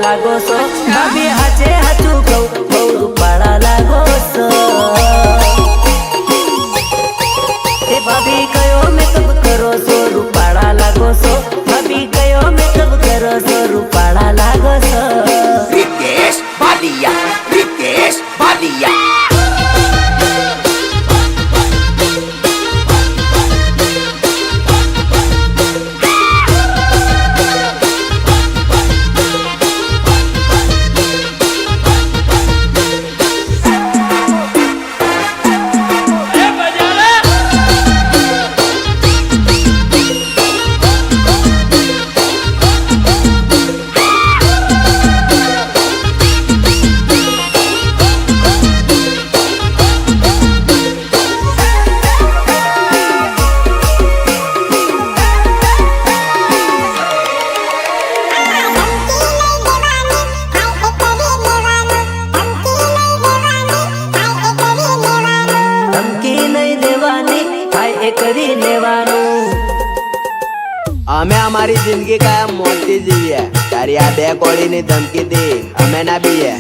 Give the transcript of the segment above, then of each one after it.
लागो सो भाभी हाचे हाचू कहू बहू रूपाड़ा लागो सो ए भाभी कयो मेकअप करो सो रूपाड़ा लागो सो भाभी कयो मेकअप करो सो रूपाड़ा लागो सो रितेश भालिया रितेश भालिया અમે અમારી જિંદગી કાયમ મોતી જીવીએ તારી આ બે કોળીની ધમકી દે અમે ના બીએ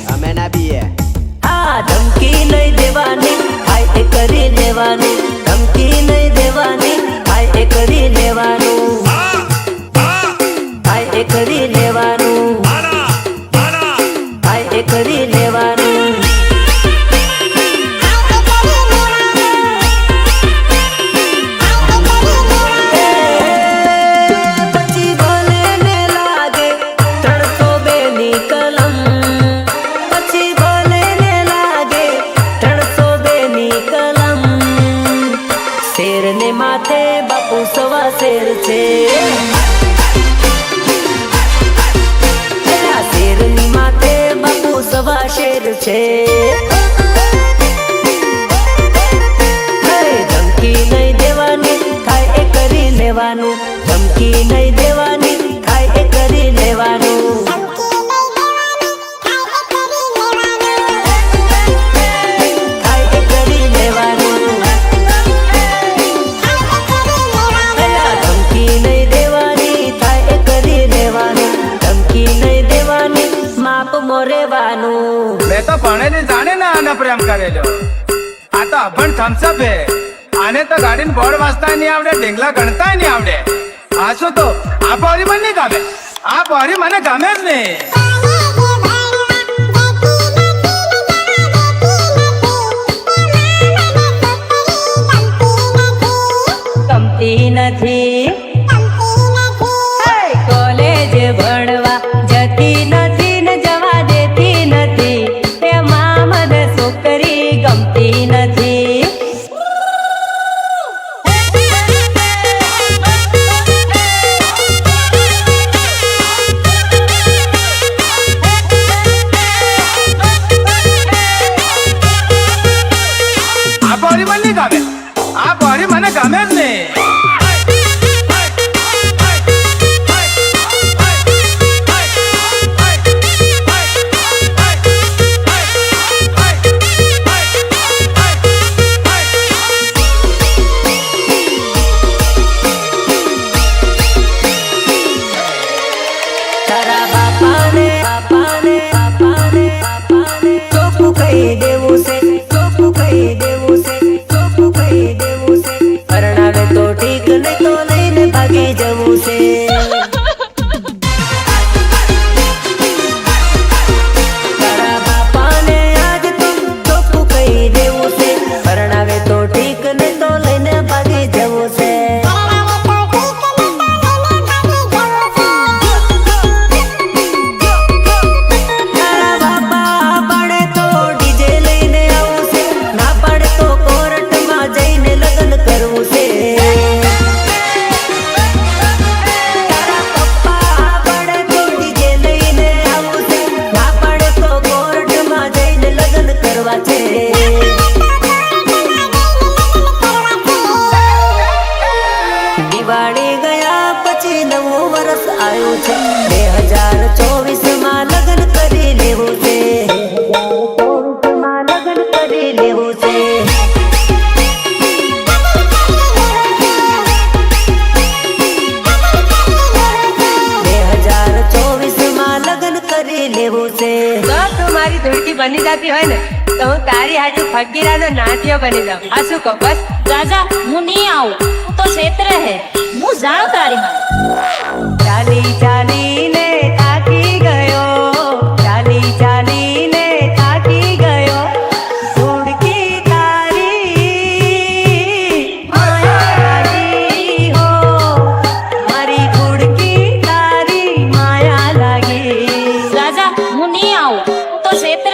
આ ધમકી નહીં દેવાની હાય એ કરી લેવાનું ધમકી નહીં દેવાની હાય એ કરી લેવાનું હાય એ કરી લેવાનું હાય એ કરી લેવાનું माथे बापू सवा शेर छे शेर नी माथे बापू सवा शेर छे धमकी नहीं देवानी थाय ए करी लेवानू धमकी नहीं देवानी थाय ए करी लेवानू मैं तो भणेली जाने ना आने प्रेम करेलो आ तो अभण थम्सअप है आने तो गाड़ी में बोर्ड वाजता नहीं आवड़े ढेंगला गणता नहीं आवड़े आशो तो आ बोरी मन नहीं गमे आ बोरी मने गमे ज नहीं गमती नथी कॉलेज भणवा जती नथी गमती नथी आ बोरी मन नहीं गमे आ बोरी मने गमे ज नहीं आयो छे 2024 માં લગન કરી લેવું છે 2024 માં લગન કરી લેવું છે 2024 માં લગન કરી લેવું ધુડકી બની જતી હોય ને તો હું તારી હાજુ ફકીરાનો નાટ્યો બની જાઉં. આ શું કહો બસ? રાજા હું નહીં આવું, હું તો ક્ષેત્ર હે, હું જાણ તારી માં. ચાલી ચાલીને થાકી ગયો, ચાલી ચાલીને થાકી ગયો, ધુડકી તારી માયા લાગી હો, મારી ધુડકી તારી માયા લાગી. રાજા હું નહીં આવું, હું તો ક્ષેત્ર